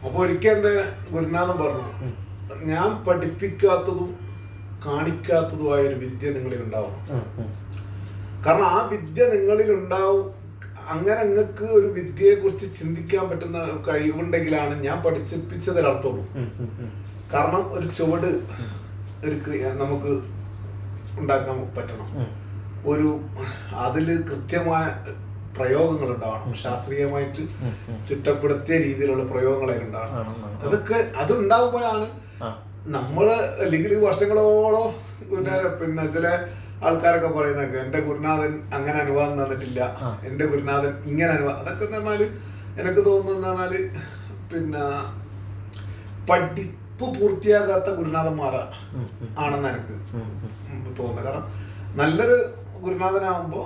അപ്പൊ ഒരിക്കൽ എന്റെ ഗുരുനാഥൻ പറഞ്ഞു, ഞാൻ പഠിപ്പിക്കാത്തതും കാണിക്കാത്തതുമായ ഒരു വിദ്യ നിങ്ങളിൽ ഉണ്ടാവും. കാരണം ആ വിദ്യ നിങ്ങളിൽ ഉണ്ടാവും. അങ്ങനെ നിങ്ങൾക്ക് ഒരു വിദ്യയെ കുറിച്ച് ചിന്തിക്കാൻ പറ്റുന്ന കഴിവുണ്ടെങ്കിലാണ് ഞാൻ പഠിപ്പിച്ചതിനർത്ഥമുള്ളൂ. കാരണം ഒരു ചുവട് നമുക്ക് ഉണ്ടാക്കാൻ പറ്റണം. അതില് കൃത്യമായ പ്രയോഗങ്ങൾ ഉണ്ടാവണം. ശാസ്ത്രീയമായിട്ട് ചിട്ടപ്പെടുത്തിയ രീതിയിലുള്ള പ്രയോഗങ്ങൾ അതിലുണ്ടാവണം. അതൊക്കെ അതുണ്ടാവുമ്പോഴാണ് നമ്മള്, അല്ലെങ്കിൽ വർഷങ്ങളോളം പിന്നെ ചില ആൾക്കാരൊക്കെ പറയുന്നൊക്കെ എന്റെ ഗുരുനാഥൻ അങ്ങനെ അനുവാദം തന്നിട്ടില്ല, എന്റെ ഗുരുനാഥൻ ഇങ്ങനെ അനുവാദം, അതൊക്കെ എന്ന് പറഞ്ഞാല് എനിക്ക് തോന്നുന്ന പറഞ്ഞാല് പിന്നെ പഠിപ്പ് പൂർത്തിയാകാത്ത ഗുരുനാഥന്മാരാ ആണെന്ന് എനിക്ക് തോന്നുന്നത്. കാരണം നല്ലൊരു ഗുരുനാഥനാകുമ്പോ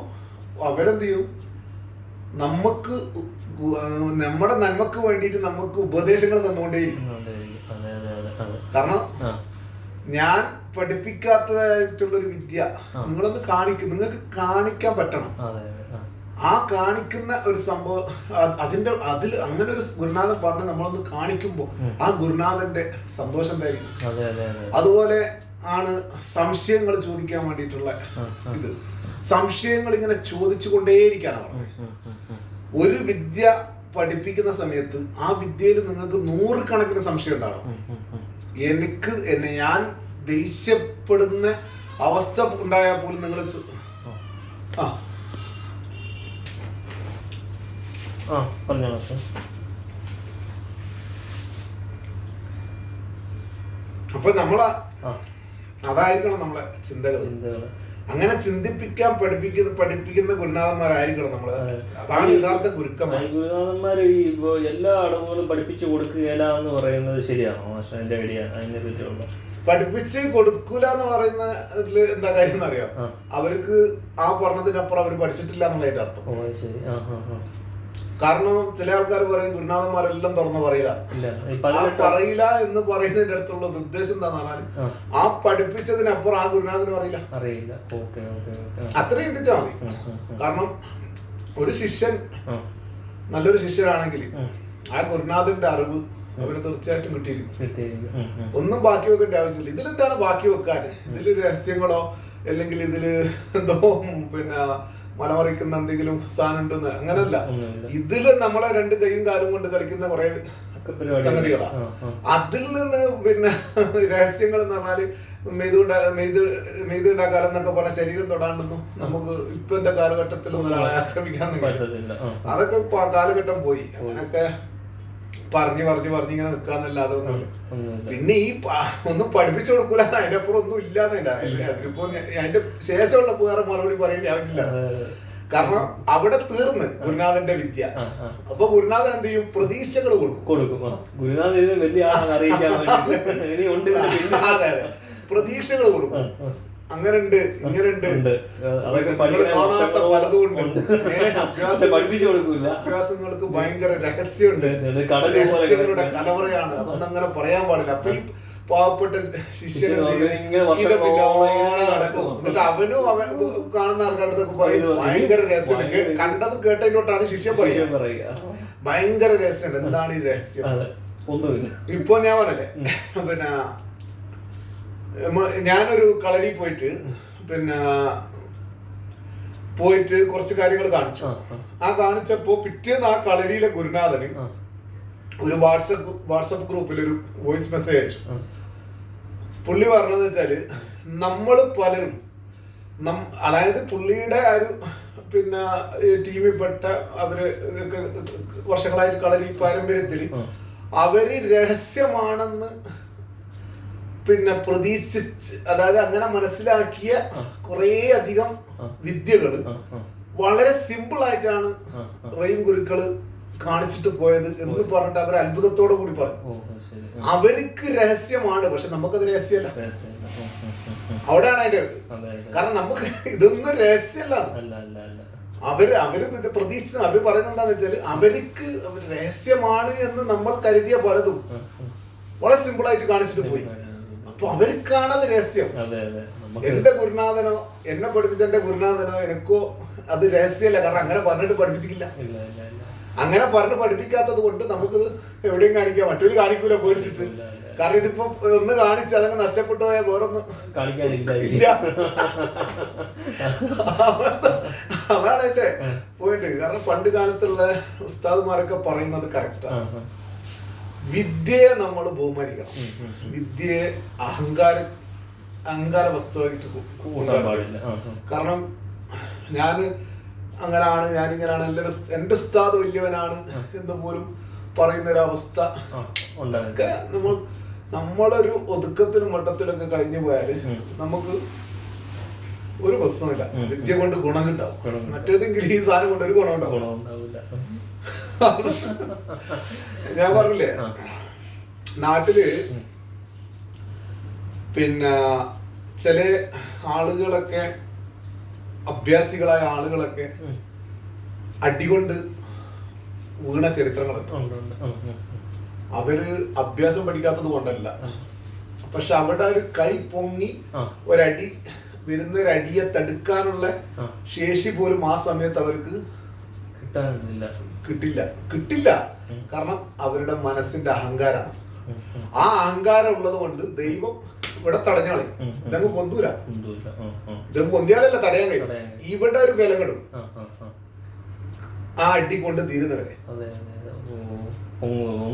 അവരെന്ത് ചെയ്യും, നമുക്ക് നമ്മുടെ നന്മക്ക് വേണ്ടിയിട്ട് നമുക്ക് ഉപദേശങ്ങൾ തന്നുകൊണ്ടേയിരിക്കും. കാരണം ഞാൻ പഠിപ്പിക്കാത്തതായിട്ടുള്ളൊരു വിദ്യ നിങ്ങളൊന്ന് നിങ്ങൾക്ക് കാണിക്കാൻ പറ്റണം. ആ കാണിക്കുന്ന ഒരു സംഭവം അതിൽ അങ്ങനെ ഒരു ഗുരുനാഥൻ പറഞ്ഞ് നമ്മളൊന്ന് കാണിക്കുമ്പോൾ ആ ഗുരുനാഥന്റെ സന്തോഷം എന്തായിരിക്കും. അതുപോലെ ആണ് സംശയങ്ങൾ ചോദിക്കാൻ വേണ്ടിയിട്ടുള്ള ഇത്. സംശയങ്ങൾ ഇങ്ങനെ ചോദിച്ചു കൊണ്ടേയിരിക്കാനാണ് പറഞ്ഞത്. ഒരു വിദ്യ പഠിപ്പിക്കുന്ന സമയത്ത് ആ വിദ്യയിൽ നിങ്ങൾക്ക് 100 കണക്കിന് സംശയം ഉണ്ടാവണം. ഞാൻ ദേഷ്യപ്പെടുന്ന അവസ്ഥ ഉണ്ടായാൽ പോലും നിങ്ങൾ അപ്പൊ അതായിരിക്കണം നമ്മളെ ചിന്തകൾ. അങ്ങനെ ചിന്തിപ്പിക്കാൻ പഠിപ്പിക്കുന്ന ഗുരുനാഥന്മാരായിരിക്കണം നമ്മള്. അതാണ് യഥാർത്ഥ ഗുരുക്കന്മാർ. ഗുരുനാഥന്മാര് എല്ലാ അടവുകളും പഠിപ്പിച്ചു കൊടുക്കുകയില്ല എന്ന് പറയുന്നത് ശരിയാണോ മാഷ്? അതിന്റെ ഐഡിയ അതിനെ പറ്റിയുള്ള പഠിപ്പിച്ച് കൊടുക്കൂല എന്ന് പറയുന്ന എന്താ കാര്യം എന്നറിയാം. അവർക്ക് ആ പറഞ്ഞതിനപ്പുറം അവർ പഠിച്ചിട്ടില്ല എന്നുള്ളതിന്റെ അർത്ഥം. കാരണം ചില ആൾക്കാർ പറയും ഗുരുനാഥന്മാരെല്ലാം തുറന്ന് പറയില്ല. പറയില്ല എന്ന് പറയുന്നതിന്റെ അടുത്തുള്ള ഉദ്ദേശം എന്താന്ന് പറഞ്ഞാൽ ആ പഠിപ്പിച്ചതിനപ്പുറം ആ ഗുരുനാഥനും അറിയില്ല. അത്രയും ചിന്തിച്ചാൽ മതി. കാരണം ഒരു ശിഷ്യൻ നല്ലൊരു ശിഷ്യനാണെങ്കിൽ ആ ഗുരുനാഥന്റെ അറിവ് അവന് തീർച്ചയായിട്ടും കിട്ടിയിരിക്കും. ഒന്നും ബാക്കി വെക്കേണ്ട ആവശ്യമില്ല. ഇതിലെന്താണ് ബാക്കി വെക്കാൻ? ഇതില് രഹസ്യങ്ങളോ അല്ലെങ്കിൽ ഇതില് എന്തോ പിന്നെ മലമറിക്കുന്ന എന്തെങ്കിലും സാധനം ഉണ്ടെന്ന് അങ്ങനല്ല. ഇതില് നമ്മളെ 2 കൈയും കാലും കൊണ്ട് കളിക്കുന്ന കുറെ സംഗതികളാണ്. അതിൽ നിന്ന് പിന്നെ രഹസ്യങ്ങൾ എന്ന് പറഞ്ഞാല് മെയ്ത് ഉണ്ടാക്കാലം എന്നൊക്കെ പറഞ്ഞ ശരീരം തൊടാണ്ടെന്നും നമുക്ക് ഇപ്പത്തെ കാലഘട്ടത്തിലൊന്നും ഒരാളെ ആക്രമിക്കാൻ അതൊക്കെ കാലഘട്ടം പോയി. അങ്ങനൊക്കെ പറഞ്ഞു ഇങ്ങനെ നിൽക്കാന്നല്ലാതെ ഒന്നുമില്ല. പിന്നെ ഈ ഒന്നും പഠിപ്പിച്ചു കൊടുക്കൂല, അതിന്റെ അപ്പുറം ഒന്നും ഇല്ലാതെ അതിനിപ്പോ അതിന്റെ ശേഷമുള്ള വേറെ മറുപടി പറയേണ്ട ആവശ്യമില്ല. കാരണം അവിടെ തീർന്ന് ഗുരുനാഥന്റെ വിദ്യ. അപ്പൊ ഗുരുനാഥൻ എന്ത് ചെയ്യും? പ്രതീക്ഷകൾ കൊടുക്കും. അതെ, പ്രതീക്ഷകൾ കൊടുക്കും. അങ്ങനുണ്ട് ഇങ്ങനുണ്ട് അഭ്യാസങ്ങൾക്ക് ഭയങ്കര രഹസ്യമുണ്ട്. രഹസ്യങ്ങളുടെ കലവറയാണ്. അതൊന്നും അങ്ങനെ പറയാൻ പാടില്ല. അപ്പൊ ഈ പാവപ്പെട്ട ശിഷ്യന് നടക്കും. എന്നിട്ട് അവനും അവൻ കാണുന്ന ആൾക്കാരത്തൊക്കെ പറയും ഭയങ്കര രഹസ്യമുണ്ട്. കണ്ടത് കേട്ടതിലോട്ടാണ് ശിഷ്യൻ പറയുക ഭയങ്കര രഹസ്യമുണ്ട്. എന്താണ് ഈ രഹസ്യം? ഇപ്പൊ ഞാൻ പറഞ്ഞല്ലേ, പിന്നെ ഞാനൊരു കളരി പോയിട്ട് കുറച്ച് കാര്യങ്ങൾ കാണിച്ചു. ആ കാണിച്ചപ്പോ പിറ്റേന്ന് ആ കളരിയിലെ ഗുരുനാഥന് ഒരു വാട്സപ്പ് ഗ്രൂപ്പിൽ ഒരു വോയിസ് മെസ്സേജ് അയച്ചു. പുള്ളി പറഞ്ഞതെന്ന് വെച്ചാല് നമ്മള് പലരും അതായത് പുള്ളിയുടെ ഒരു പിന്നെ ടീമിൽപ്പെട്ട അവര് വർഷങ്ങളായിട്ട് കളരി പാരമ്പര്യത്തില് അവര് രഹസ്യമാണെന്ന് പിന്നെ പ്രതീക്ഷിച്ച്, അതായത് അങ്ങനെ മനസ്സിലാക്കിയ കുറേ അധികം വിദ്യകള് വളരെ സിമ്പിൾ ആയിട്ടാണ് റെയിം ഗുരുക്കള് കാണിച്ചിട്ട് പോയത് എന്ന് പറഞ്ഞിട്ട് അവർ അത്ഭുതത്തോടു കൂടി പറഞ്ഞു. അവർക്ക് രഹസ്യമാണ്, പക്ഷെ നമുക്കത് രഹസ്യമല്ല. അവിടെയാണ് അതിന്റെ കാരണം നമുക്ക് ഇതൊന്നും രഹസ്യമല്ല. അവര് ഇത് പ്രതീക്ഷിച്ച അവര് പറയുന്നത് എന്താന്ന് വെച്ചാല് അവർക്ക് രഹസ്യമാണ് എന്ന് നമ്മൾ കരുതിയ പലതും വളരെ സിമ്പിൾ ആയിട്ട് കാണിച്ചിട്ട് പോയി. അപ്പൊ അവർക്കാണത് രഹസ്യം. എന്റെ ഗുരുനാഥനോ എന്നെ പഠിപ്പിച്ച എന്റെ ഗുരുനാഥനോ എനിക്കോ അത് രഹസ്യമല്ല. കാരണം അങ്ങനെ പറഞ്ഞിട്ട് പഠിപ്പിച്ചിട്ടില്ല. അങ്ങനെ പറഞ്ഞ് പഠിപ്പിക്കാത്തത് കൊണ്ട് നമുക്കിത് എവിടെയും കാണിക്കാം, മറ്റൊരു കാണിക്കൂല പേടിച്ചിട്ട്. കാരണം ഇതിപ്പോ ഒന്ന് കാണിച്ച് അതങ്ങ് നഷ്ടപ്പെട്ടു പോയാൽ വേറൊന്നും കാണിക്കാനില്ല. അതാണ് എന്റെ പോയിന്റ്. കാരണം പണ്ട് കാലത്തുള്ള ഉസ്താദുമാരൊക്കെ പറയുന്നത് കറക്റ്റാണ്. വിദ്യയെ നമ്മൾ ബഹുമാനിക്കണം. വിദ്യയെ അഹങ്കാര വസ്തുവായിട്ട് കൂട്ടാൻ പാടില്ല. കാരണം ഞാനിങ്ങനാണ്, ഞാനിങ്ങനെയാണ്, എന്റെ ഉസ്താദ് വലിയവനാണ് എന്ന് പോലും പറയുന്ന ഒരു അവസ്ഥ ഒക്കെ നമ്മളൊരു ഒതുക്കത്തിലും വട്ടത്തിലൊക്കെ കഴിഞ്ഞു പോയാല് നമുക്ക് ഒരു പ്രശ്നമില്ല. വിദ്യ കൊണ്ട് ഗുണമുണ്ടാവും. മറ്റേതെങ്കിലും ഈ സാധനം കൊണ്ട് ഒരു ഗുണം ഉണ്ടാവില്ല. ഞാൻ പറഞ്ഞില്ലേ, നാട്ടില് പിന്നെ ചില ആളുകളൊക്കെ, അഭ്യാസികളായ ആളുകളൊക്കെ അടികൊണ്ട് വീണ ചരിത്രങ്ങളുണ്ട്. അവര് അഭ്യാസം പഠിക്കാത്തത് കൊണ്ടല്ല, പക്ഷെ അവിടെ ഒരു കൈ പൊങ്ങി ഒരടി വരുന്ന ഒരടിയെ തടുക്കാനുള്ള ശേഷി പോലും ആ സമയത്ത് അവർക്ക് കിട്ടില്ല. കാരണം അവരുടെ മനസ്സിന്റെ അഹങ്കാരമാണ്. ആ അഹങ്കാരം ഉള്ളത് കൊണ്ട് ദൈവം ഇവിടെ തടഞ്ഞാളെ. ഇതങ്ങ് പൊന്തൂല, ഇതങ്ങ് പൊന്തിയാലല്ല തടയാൻ കഴിയും. ഇവിടെ ഒരു വിലങ്ങിടും ആ അടി കൊണ്ട് തീരുന്നവരെ.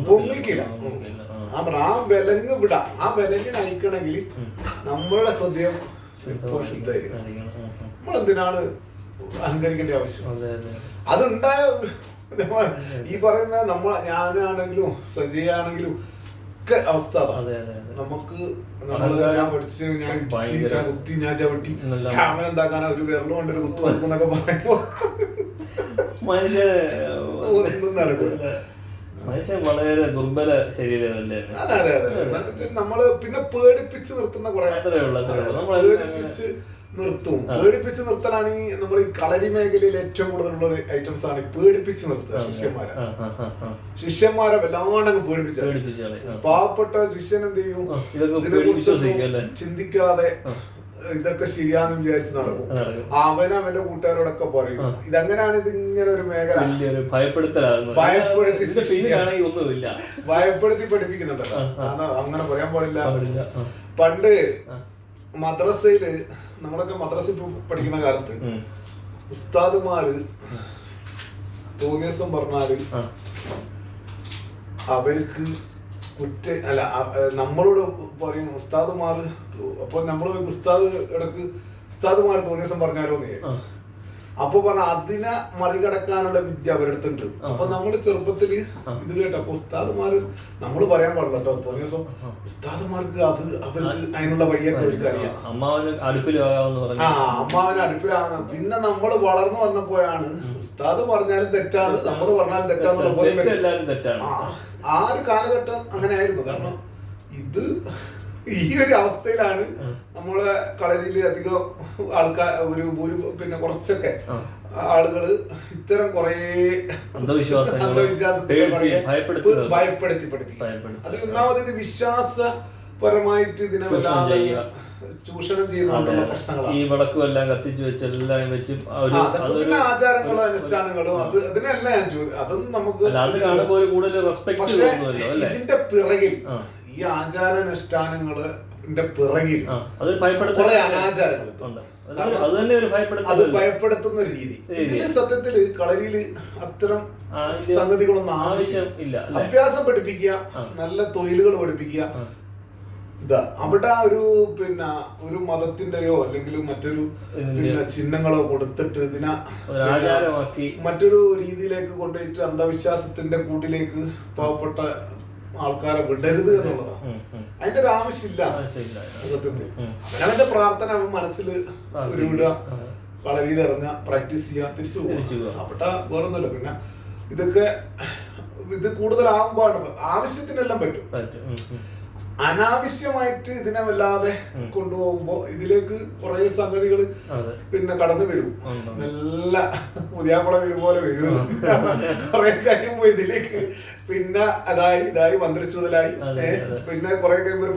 പൊങ്ങിക്കില്ല. ആ വിലങ്ങ് വിടാം. ആ വിലങ്ങിന് അയക്കണമെങ്കിൽ നമ്മളുടെ ഹൃദയം ശുദ്ധമായിരിക്കും. നമ്മളെന്തിനാണ് അഹങ്കരിക്കേണ്ട ആവശ്യം? അതുണ്ടായ ഈ പറയുന്ന ഞാനാണെങ്കിലും സജയാണെങ്കിലും ഒക്കെ അവസ്ഥ നമുക്ക് ഞാൻ പഠിച്ച് ഞാൻ കുത്തി ഞാൻ ചവിട്ടി അവൻ എന്താക്കാനാ ഒരു വിരല് കൊണ്ടൊരു കുത്തു വെക്കുന്നൊക്കെ പറയുമ്പോ ഒന്നും നടക്കൂല. മനുഷ്യൻ വളരെ ദുർബല ശരീരമല്ലേ. അതെ. നമ്മള് പിന്നെ പേടിപ്പിച്ച് നിർത്തുന്ന കുറെ പേടിപ്പിച്ച് നിർത്തലാണ് ഈ നമ്മൾ ഈ കളരി മേഖലയിൽ ഏറ്റവും കൂടുതലുള്ള ഒരു ഐറ്റംസ് ആണ് പേടിപ്പിച്ച് നിർത്തുക. ശിഷ്യന്മാരെ വല്ലാണ്ടങ്ങ് പേടിപ്പിച്ച പാവപ്പെട്ട ശിഷ്യൻ എന്ത് ചെയ്യും? ഇതിനെക്കുറിച്ച് ചിന്തിക്കാതെ ഇതൊക്കെ ശരിയാന്ന് വിചാരിച്ച് നടക്കും. അവന്റെ കൂട്ടുകാരോടൊക്കെ പറയും ഇതങ്ങനെയാണ്, ഇതിങ്ങനെ ഒരു മേഖല ഭയപ്പെടുത്തി പഠിപ്പിക്കുന്നുണ്ടല്ലോ. അങ്ങനെ പറയാൻ പാടില്ല. പണ്ട് മദ്രസയില്, നമ്മളൊക്കെ മദ്രസയിൽ പഠിക്കുന്ന കാലത്ത് ഉസ്താദുമാര് തോന്നിയ ദിവസം പറഞ്ഞാല് അവർക്ക് നമ്മളോട് പറയും ഉസ്താദുമാർ. അപ്പൊ നമ്മള് ഉസ്താദുമാർ തോന്നിയ ദിവസം പറഞ്ഞാലോന്ന്. അപ്പൊ പറഞ്ഞ അതിനെ മറികടക്കാനുള്ള വിദ്യ അവരെടുത്തുണ്ട്. അപ്പൊ നമ്മള് ചെറുപ്പത്തില് ഇത് കേട്ടപ്പോ ഉസ്താദുമാര് നമ്മള് പറയാൻ പാടില്ല കേട്ടോ. തോന്നിയ ദിവസം ഉസ്താദുമാർക്ക് അവർക്ക് അതിനുള്ള വഴിയൊക്കെ അവർക്ക് അറിയാം. അമ്മാവന് അടുപ്പിലാവുന്ന. പിന്നെ നമ്മള് വളർന്നു വന്നപ്പോഴാണ് ഉസ്താദ് പറഞ്ഞാലും തെറ്റാണ്, നമ്മള് പറഞ്ഞാലും തെറ്റാന്നുള്ള പോലെ. ആ ഒരു കാലഘട്ടം അങ്ങനെ ആയിരുന്നു. കാരണം ഇത് ഈ ഒരു അവസ്ഥയിലാണ് നമ്മളെ കളരിയില് അധികം ആൾക്കാർ പിന്നെ കുറച്ചൊക്കെ ആളുകള് ഇത്തരം കുറെ അന്ധവിശ്വാസത്തെ ഭയപ്പെടുത്തി പഠിപ്പിക്കും. അത് ഒന്നാമത് ഇത് വിശ്വാസപരമായിട്ട് ഇതിനെ ചൂഷണം ചെയ്യുന്നതുകൊണ്ടുള്ള പ്രശ്നങ്ങളാണ്. ഈ വിളക്കും എല്ലാം കത്തിച്ചു വെച്ച് എല്ലാം വെച്ച് ആചാരങ്ങളും അനുഷ്ഠാനങ്ങളും അതിനെല്ലാം ഞാൻ ചോദിച്ചു. അതൊന്നും നമുക്ക് പക്ഷേ ഇതിന്റെ പിറകിൽ ഈ ആചാരാനുഷ്ഠാനങ്ങളുടെ പിറകിൽ കുറെ അനാചാരങ്ങൾ, അത് ഭയപ്പെടുത്തുന്ന ഒരു രീതി. ഇതില് സത്യത്തില് കളരിയില് അത്തരം സംഗതികളൊന്നും ആവശ്യമില്ല. അഭ്യാസം പഠിപ്പിക്കുക, നല്ല തൊഴിലുകൾ പഠിപ്പിക്കുക. അവിടെ ഒരു മതത്തിന്റെയോ അല്ലെങ്കിൽ മറ്റൊരു ചിഹ്നങ്ങളോ കൊടുത്തിട്ട് ഇതിനെ മറ്റൊരു രീതിയിലേക്ക് കൊണ്ടുപോയിട്ട് അന്ധവിശ്വാസത്തിന്റെ കൂട്ടിലേക്ക് പാവപ്പെട്ട ആൾക്കാരെ വിടരുത് എന്നുള്ളതാണ്. അതിന്റെ ഒരു ആവശ്യമില്ല. സത്യത്തിൽ അവനവന്റെ പ്രാർത്ഥന അവൻ മനസ്സിൽ ഒരു വിടുക, കളരിയിൽ ഇറങ്ങുക, പ്രാക്ടീസ് ചെയ്യുക, തിരിച്ചു പോകുക. അവിടെ വേറൊന്നുമല്ല. പിന്നെ ഇതൊക്കെ ഇത് കൂടുതലാകുമ്പോഴാണ് ആവശ്യത്തിനെല്ലാം പറ്റും. അനാവശ്യമായിട്ട് ഇതിനെ വല്ലാതെ കൊണ്ടുപോകുമ്പോ ഇതിലേക്ക് കുറെ സംഗതികൾ പിന്നെ കടന്നു വരും. നല്ല പുതിയാപ്പുള വരും പോലെ വരും. കുറെ കഴിയുമ്പോ ഇതിലേക്ക് പിന്നെ ഇതായി മന്ത്രിച്ചുതലായി. പിന്നെ കുറെ കഴിയുമ്പോ ഒരു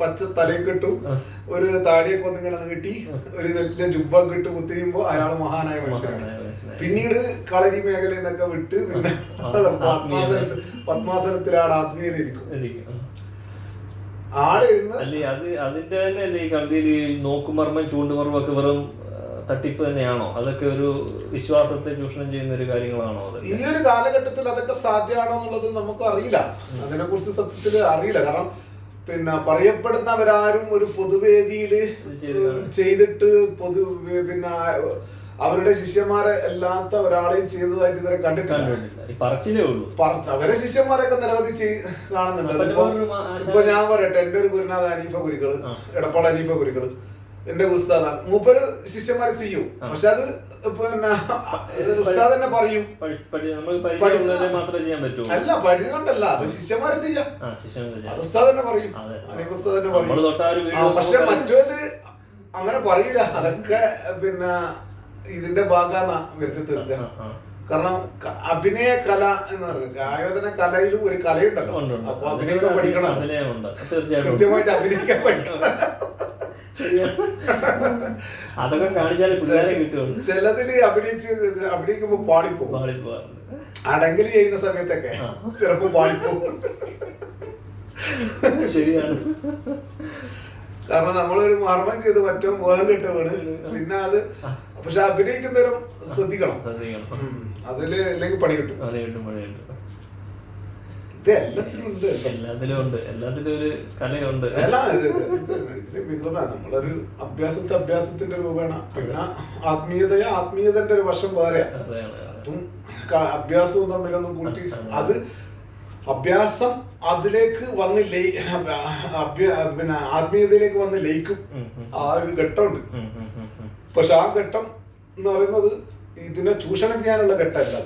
പച്ച തലയിൽ കിട്ടും, ഒരു താടിയൊക്കെ ഒന്നിങ്ങനെ നീട്ടി ഒരു വലിയ ജുബ്ബ കിട്ട് കുത്തിരിയുമ്പോ അയാൾ മഹാനായ മനുഷ്യനാണ്. പിന്നീട് കളരി മേഖലയിൽ നിന്നൊക്കെ വിട്ട് പിന്നെ പത്മാസനത്തിലാണ് ആത്മീയത ഇരിക്കും. ആടെ ഇരുന്ന് അതിന്റെ തന്നെ അല്ലേ ഈ കളരിയിൽ നോക്കുമർമ്മം ചൂണ്ടുമർമ്മം ഒക്കെ വെറും തട്ടിപ്പ് തന്നെയാണോ? അതൊക്കെ ഒരു വിശ്വാസത്തെ ചൂഷണം ചെയ്യുന്ന ഒരു കാര്യങ്ങളാണോ? ഈ ഒരു കാലഘട്ടത്തിൽ അതൊക്കെ സാധ്യമാണോ എന്നുള്ളത് നമുക്ക് അറിയില്ല. അതിനെ കുറിച്ച് സത്യത്തിൽ അറിയില്ല. കാരണം പിന്നെ പറയപ്പെടുന്നവരാരും ഒരു പൊതുവേദിയിൽ ചെയ്തിട്ട് പിന്നെ അവരുടെ ശിഷ്യന്മാരെ അല്ലാത്ത ഒരാളെയും ചെയ്തതായിട്ട് ഇതുവരെ കണ്ടിട്ടില്ല. അവരെ ശിഷ്യന്മാരൊക്കെ നിരവധി കാണുന്നുണ്ട്. ഇപ്പൊ ഞാൻ പറയട്ടെ, എന്റെ ഒരു ഗുരുനാഥ അനീഫ ഗുരുക്കള്, എടപ്പാൾ അനീഫ ഗുരുക്കള് എന്റെ ഉസ്താദാണ്. മൂപ്പര് ശിഷ്യന്മാരെ ചെയ്യും. പക്ഷെ അത് പിന്നെ ഉസ്താദ് തന്നെ പറയും, അല്ല പഠിച്ചുകൊണ്ടല്ല, അത് ശിഷ്യന്മാരെ ചെയ്യാം. അത് ഉസ്താദ് തന്നെ പറയും, അനീഫ് ഉസ്താദ് തന്നെ പറയും. പക്ഷെ മറ്റൊരു അങ്ങനെ പറയില്ല. അതൊക്കെ പിന്നെ ഇതിന്റെ ഭാഗമാണ് വരുത്തി തീർക്കുക. കാരണം അഭിനയ കല എന്ന് പറയുന്നത്, ആയോധന കലയിലും ഒരു കലയുണ്ടല്ലോ. അപ്പൊ അഭിനയിക്കാൻ പഠിക്കണം, കൃത്യമായിട്ട് അഭിനയിക്കാൻ പഠിക്കണം. അതൊക്കെ കാണിച്ചാലേ പിള്ളേരെ കിട്ടുള്ളൂ. ചിലതില് അഭിനയിക്കുമ്പോ പാളിപ്പോകും. അടങ്കല് ചെയ്യുന്ന സമയത്തൊക്കെ ചിലപ്പോ പാളിപ്പോകും. ശരിയാണ്. കാരണം നമ്മളൊരു മർമ്മം ചെയ്ത് മറ്റോ ബോധം കെട്ടുവാണ്. പിന്നെ അത് പക്ഷെ അഭിനയിക്കുന്നവരും ശ്രദ്ധിക്കണം. അതില് അല്ലെങ്കിൽ പണി കിട്ടും. ഇത് എല്ലാത്തിലും ഉണ്ട്. എല്ലാത്തിലും ഒരു കലയുണ്ട്. ഇതിന് വികൃത നമ്മളൊരു അഭ്യാസത്തിന്റെ രൂപേണ. പിന്നെ ആത്മീയതന്റെ ഒരു വശം വേറെ. അതും അഭ്യാസവും തമ്മിലൊന്നും കൂട്ടി അത് അഭ്യാസം അതിലേക്ക് വന്ന് പിന്നെ ആത്മീയതയിലേക്ക് വന്ന് ലയിക്കും. ആ ഒരു ഘട്ടമുണ്ട്. പക്ഷെ ആ ഘട്ടം എന്ന് പറയുന്നത് ഇതിനെ ചൂഷണം ചെയ്യാനുള്ള ഘട്ടമല്ല.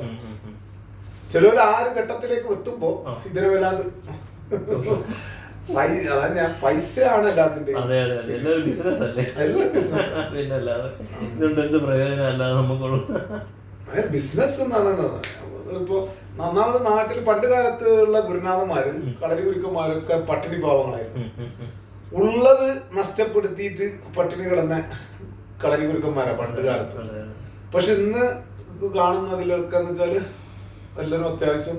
ചിലർ ആ ഒരു ഘട്ടത്തിലേക്ക് എത്തുമ്പോ ഇതിനെ വല്ലാതെ അതാ ഞാൻ പൈസയാണ് എല്ലാത്തിന്റെയും. എല്ലാം ബിസിനസ്. ബിസിനസ് എന്നാണ്. ഇപ്പൊ ഒന്നാമത് നാട്ടിൽ പണ്ട് കാലത്ത് ഉള്ള ഗുരുനാഥന്മാര്, കളരി ഗുരുക്കന്മാരൊക്കെ പട്ടിണി പാവങ്ങളായിരുന്നു. ഉള്ളത് നഷ്ടപ്പെടുത്തിയിട്ട് പട്ടിണി കിടന്ന കളരി ഗുരുക്കന്മാരാ പണ്ട് കാലത്ത്. പക്ഷെ ഇന്ന് കാണുന്നതിലൊക്കെ എന്ന് വെച്ചാല് എല്ലാവരും അത്യാവശ്യം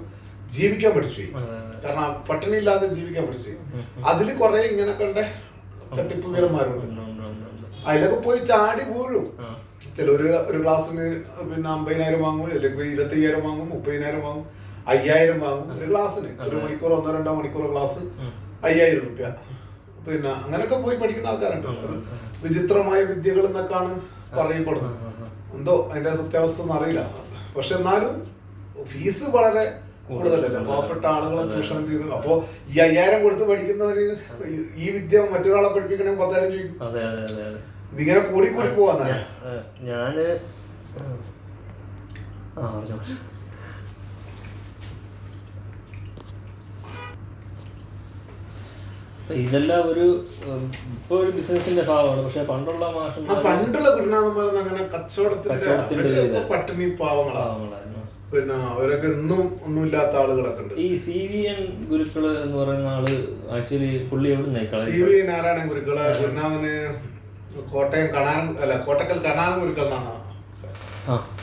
ജീവിക്കാൻ പഠിച്ചു. കാരണം പട്ടിണി ഇല്ലാതെ ജീവിക്കാൻ പഠിച്ചു. അതില് കുറെ ഇങ്ങനെ കണ്ട തട്ടിപ്പ് വീരന്മാരുണ്ട്. അതിലൊക്കെ പോയി ചാടി വീഴും. ചിലര് ഒരു ക്ലാസ്സിന് പിന്നെ 50,000 വാങ്ങും, അല്ലെങ്കിൽ 25,000 വാങ്ങും, 30,000 വാങ്ങും, 5,000 വാങ്ങും. ഒരു ക്ലാസ്സിന് 1 മണിക്കൂർ 1-2 മണിക്കൂർ ക്ലാസ് 5,000 രൂപ. പിന്നെ അങ്ങനെയൊക്കെ പോയി പഠിക്കുന്ന ആൾക്കാരുണ്ട്. വിചിത്രമായ വിദ്യകൾ എന്നൊക്കെയാണ് പറയപ്പെടുന്നത്. എന്തോ അതിന്റെ സത്യാവസ്ഥ ഒന്നും അറിയില്ല. പക്ഷെ എന്നാലും ഫീസ് വളരെ കൂടുതലല്ലേ. പാവപ്പെട്ട ആളുകളെ ചൂഷണം ചെയ്തു. അപ്പൊ ഈ 5,000 കൊടുത്ത് പഠിക്കുന്നവര് ഈ വിദ്യ മറ്റൊരാളെ പഠിപ്പിക്കണമെങ്കിൽ 10,000 ചോദിക്കും. ഇതിങ്ങനെ കൂടി പോവാന്ന ഞാന് ഇതെല്ലാം ഒരു ഇപ്പൊ ഒരു ബിസിനസിന്റെ ഭാഗമാണ്. പക്ഷെ പണ്ടുള്ള പണ്ടുള്ള ഗുരുനാഥന്മാരൊന്നും അങ്ങനെ കച്ചവടത്തിന്റെ പട്ടിണി പാവങ്ങളാണ്. പിന്നെ അവരൊക്കെ ഇന്നും ഒന്നുമില്ലാത്ത ആളുകളൊക്കെ ഉണ്ട്. ഈ CVN ഗുരുക്കള് എന്ന് പറയുന്ന ആള് ആക്ച്വലി പുള്ളി എവിടെ CV നാരായണൻ ഗുരുക്കള് ഗുരുനാഥന് കോട്ടക്കൽ കനാനം ഗുരുക്കൾ എന്നാണ്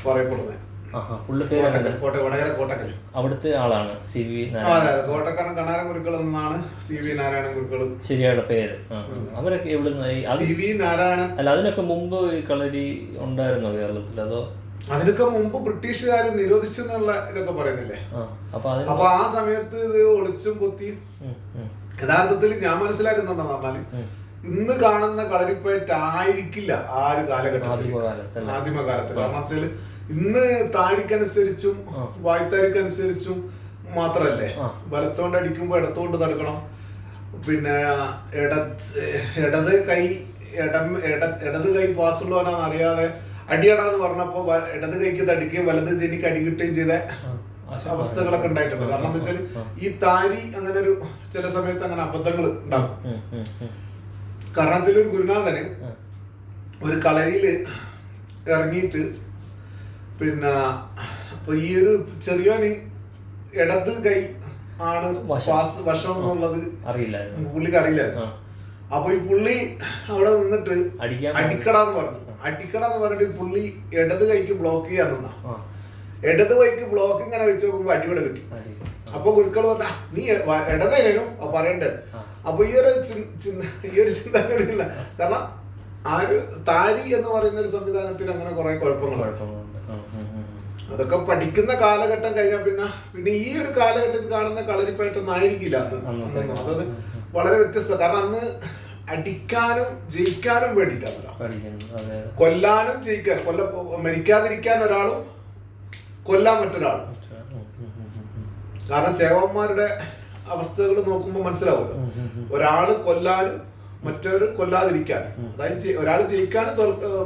പറയപ്പെടുന്നത്. അവിടുത്തെ ആളാണ് കോട്ടക്കൽ കനാരം ഗുരുക്കൾ എന്നാണ് CV നാരായണൻ ഗുരുക്കൾ ശരിയായ പേര്. അവരൊക്കെ എവിടുന്ന് CV നാരായണൻ? അല്ല, അതിനൊക്കെ മുമ്പ് ഈ കളരി ഉണ്ടായിരുന്നോ കേരളത്തിൽ? അതോ അതിനൊക്കെ മുമ്പ് ബ്രിട്ടീഷുകാർ നിരോധിച്ചെന്നുള്ള ഇതൊക്കെ പറയുന്നില്ലേ? അപ്പൊ ആ സമയത്ത് ഇത് ഒളിച്ചും പൊത്തിയും യഥാർത്ഥത്തിൽ ഞാൻ മനസ്സിലാക്കുന്നതെന്ന് പറഞ്ഞാല് ഇന്ന് കാണുന്ന കളരിപ്പയറ്റ് ആയിരിക്കില്ല ആ ഒരു കാലഘട്ടത്തിൽ, ആദിമകാലത്ത്. കാരണം വെച്ചാല് ഇന്ന് താരിക്കനുസരിച്ചും വായ്ത്താരിക്കനുസരിച്ചും മാത്രല്ലേ. വലത്തോണ്ട് അടിക്കുമ്പോ ഇടത്തോണ്ട് തടുക്കണം. പിന്നെ ഇടത് കൈ പാസ്സുള്ളവനാന്ന് അറിയാതെ അടിയടാന്ന് പറഞ്ഞപ്പോ ഇടത് കൈക്ക് തടിക്കുകയും വലത് ജനിക്ക് അടി കിട്ടുകയും ചെയ്ത അവസ്ഥകളൊക്കെ ഉണ്ടായിട്ടുണ്ട്. കാരണം എന്താ വെച്ചാൽ ഈ താരി അങ്ങനെ ഒരു ചില സമയത്ത് അങ്ങനെ അബദ്ധങ്ങൾ ഉണ്ടാകും. കാരണം ഒരു ഗുരുനാഥന് ഒരു കളരിയില് ഇറങ്ങിയിട്ട് പിന്നെ അപ്പൊ ഈ ഒരു ചെറിയോന് ഇടത് കൈ ആണ് വശം എന്നുള്ളത് പുള്ളിക്ക് അറിയില്ലായിരുന്നു. അപ്പൊ ഈ പുള്ളി അവിടെ നിന്നിട്ട് അടിക്കടാന്ന് പറഞ്ഞു. അടിക്കണം എന്ന് പറഞ്ഞിട്ട് പുള്ളി ഇടത് കൈക്ക് ബ്ലോക്ക് ചെയ്യാൻ നിന്നാ. ഇടത് കൈക്ക് ബ്ലോക്ക് ഇങ്ങനെ വെച്ച് നോക്കുമ്പോ അടിവിടെ കിട്ടി. അപ്പൊ ഗുരുക്കൾ പറഞ്ഞ നീ ഇടതേനു പറയേണ്ടത്. അപ്പൊ ഈ ഒരു ചിന്താഗതിയില്ല. കാരണം ആ ഒരു താരി എന്ന് പറയുന്ന ഒരു സംവിധാനത്തിൽ അങ്ങനെ കുറെ കുഴപ്പങ്ങളുണ്ട്. അതൊക്കെ പഠിക്കുന്ന കാലഘട്ടം കഴിഞ്ഞാൽ പിന്നെ ഈ ഒരു കാലഘട്ടത്തിൽ കാണുന്ന കളരിപ്പയറ്റൊന്നും ആയിരിക്കില്ല. അത് വളരെ വ്യത്യസ്ത. കാരണം അന്ന് അടിക്കാനും ജയിക്കാനും വേണ്ടിയിട്ടാണല്ലോ. കൊല്ലാനും ജയിക്കാൻ മരിക്കാതിരിക്കാൻ ഒരാളും കൊല്ലാൻ മറ്റൊരാളും. കാരണം ചേവന്മാരുടെ അവസ്ഥകൾ നോക്കുമ്പോൾ മനസ്സിലാവുമല്ലോ. ഒരാള് കൊല്ലാനും മറ്റൊരു കൊല്ലാതിരിക്കാനും. അതായത് ഒരാൾ ജയിക്കാനും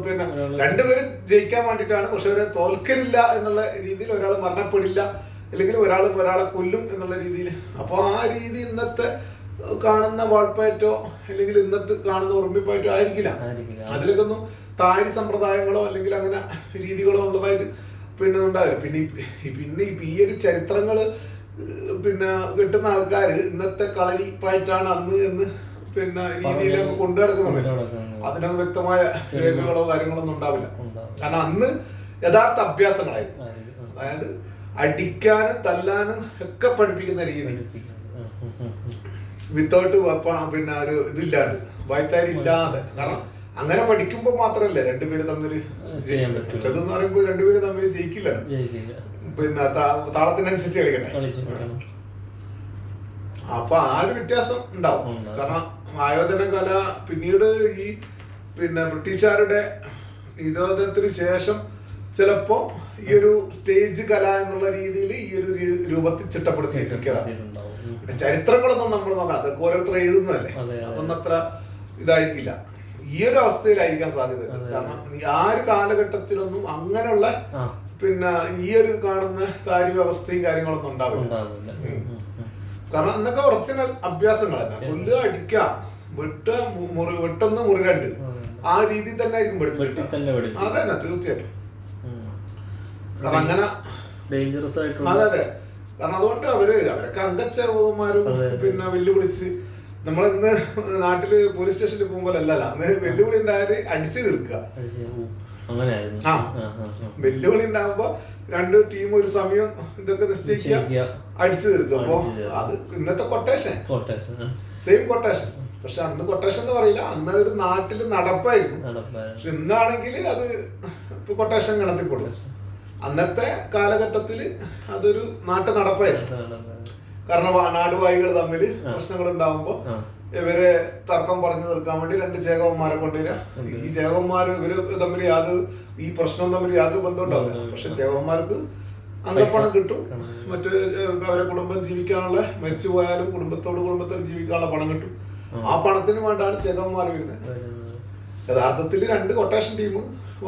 പിന്നെ രണ്ടുപേരും ജയിക്കാൻ വേണ്ടിയിട്ടാണ്. പക്ഷെ അവരെ തോൽക്കലില്ല എന്നുള്ള രീതിയിൽ ഒരാൾ മരണപ്പെടില്ല, അല്ലെങ്കിൽ ഒരാളെ കൊല്ലും എന്നുള്ള രീതിയിൽ. അപ്പൊ ആ രീതി ഇന്നത്തെ കാണുന്ന വാൾപ്പയറ്റോ അല്ലെങ്കിൽ ഇന്നത്തെ കാണുന്ന ഉറുമ്പിപ്പയറ്റോ ആയിരിക്കില്ല. അതിലൊക്കെ ഒന്നും താരി സമ്പ്രദായങ്ങളോ അല്ലെങ്കിൽ അങ്ങനെ രീതികളോ ഉള്ളതായിട്ട് പിന്നെ ഉണ്ടാവില്ല. പിന്നെ ഈ ഒരു ചരിത്രങ്ങള് പിന്നെ കിട്ടുന്ന ആൾക്കാര് ഇന്നത്തെ കളരിപ്പയറ്റാണ് അന്ന് എന്ന് പിന്നെ രീതിയിലൊക്കെ കൊണ്ടു നടക്കുന്നുണ്ട്. അതിനൊന്നും വ്യക്തമായ രേഖകളോ കാര്യങ്ങളോ ഒന്നും ഉണ്ടാവില്ല. കാരണം അന്ന് യഥാർത്ഥ അഭ്യാസങ്ങളായിരുന്നു. അതായത് അടിക്കാനും തല്ലാനും ഒക്കെ പഠിപ്പിക്കുന്ന രീതി, വിത്തൗട്ട് പിന്നെ ഒരു ഇതില്ലാണ്ട് വായ്ത്താരി ഇല്ലാതെ. കാരണം അങ്ങനെ പഠിക്കുമ്പോ മാത്രല്ലേ രണ്ടുപേര് തമ്മിൽ മറ്റേതെന്ന് പറയുമ്പോ രണ്ടുപേര് തമ്മിൽ ജയിക്കില്ല. പിന്നെ താളത്തിനനുസരിച്ച് കളിക്കട്ടെ. അപ്പൊ ആ ഒരു വ്യത്യാസം ഉണ്ടാവും. കാരണം ആയോധന കല പിന്നീട് ഈ പിന്നെ ബ്രിട്ടീഷുകാരുടെ നിരോധനത്തിന് ശേഷം ചിലപ്പോ ഈ ഒരു സ്റ്റേജ് കല എന്നുള്ള രീതിയിൽ ഈ ഒരു രൂപത്തിൽ ചിട്ടപ്പെടുത്തിയിരിക്കുന്നതാണ്. ചരിത്രങ്ങളൊന്നും നമ്മൾ നോക്കണം, അതൊക്കെ ഓരോരുത്തർ എഴുതുന്നതല്ലേ. അതൊന്നും അത്ര ഇതായിരിക്കില്ല. ഈ ഒരു അവസ്ഥയിലായിരിക്കാൻ സാധ്യത. കാരണം ആ ഒരു കാലഘട്ടത്തിലൊന്നും അങ്ങനെയുള്ള പിന്നെ ഈ ഒരു കാണുന്ന താരി വ്യവസ്ഥയും കാര്യങ്ങളൊന്നും ഉണ്ടാവില്ല. കാരണം അന്നൊക്കെ ഒറിജിനൽ അഭ്യാസങ്ങളല്ല. കൊല്ലുക, അടിക്കുക, വെട്ടൊന്ന് മുറിരണ്ട് ആ രീതിയിൽ തന്നെ ആയിരിക്കും പഠിപ്പിച്ചിട്ട്. അതന്നെ തീർച്ചയായിട്ടും. കാരണം അങ്ങനെ അതെ. കാരണം അതുകൊണ്ട് അവരൊക്കെ അംഗച്ചേവന്മാരും പിന്നെ വെല്ലുവിളിച്ച് നമ്മളിന്ന് നാട്ടില് പോലീസ് സ്റ്റേഷനിൽ പോകുമ്പോൾ അല്ലല്ല, അന്ന് വെല്ലുവിളി ഉണ്ടായാല് അടിച്ചു തീർക്കുക. വെല്ലുവിളി ഉണ്ടാകുമ്പോ രണ്ട് ടീം ഒരു സമയം ഇതൊക്കെ നിശ്ചയിക്കുക, അടിച്ചു തീർക്കുക. അപ്പൊ അത് ഇന്നത്തെ കൊട്ടേഷൻ, സെയിം കൊട്ടേഷൻ. പക്ഷെ അന്ന് കൊട്ടേഷൻ എന്ന് പറയില്ല, അന്ന് ഒരു നാട്ടില് നടപ്പായിരുന്നു. പക്ഷെ ഇന്നാണെങ്കിൽ അത് കൊട്ടേഷൻ ഗണത്തിൽപ്പെടും. അന്നത്തെ കാലഘട്ടത്തില് അതൊരു നാട്ടു നടപ്പായിരുന്നു. കാരണം നാടുവാഴികൾ തമ്മിൽ പ്രശ്നങ്ങൾ ഉണ്ടാവുമ്പോ ഇവരെ തർക്കം പറഞ്ഞു തീർക്കാൻ വേണ്ടി രണ്ട് ചേകവന്മാരെ കൊണ്ടുവരിക. ഈ ചേകവന്മാര് ഇവര് തമ്മിൽ ഈ പ്രശ്നം തമ്മിൽ യാതൊരു ബന്ധം ഉണ്ടാവില്ല. പക്ഷെ ചേകവന്മാർക്ക് അന്തപ്പണം കിട്ടും, മറ്റു അവരെ കുടുംബം ജീവിക്കാനുള്ള, മരിച്ചു പോയാലും കുടുംബത്തോട് ജീവിക്കാനുള്ള പണം കിട്ടും. ആ പണത്തിന് വേണ്ടാണ് ചേകവന്മാർ വരുന്നത്. യഥാർത്ഥത്തിൽ രണ്ട് കൊട്ടേഷൻ ടീം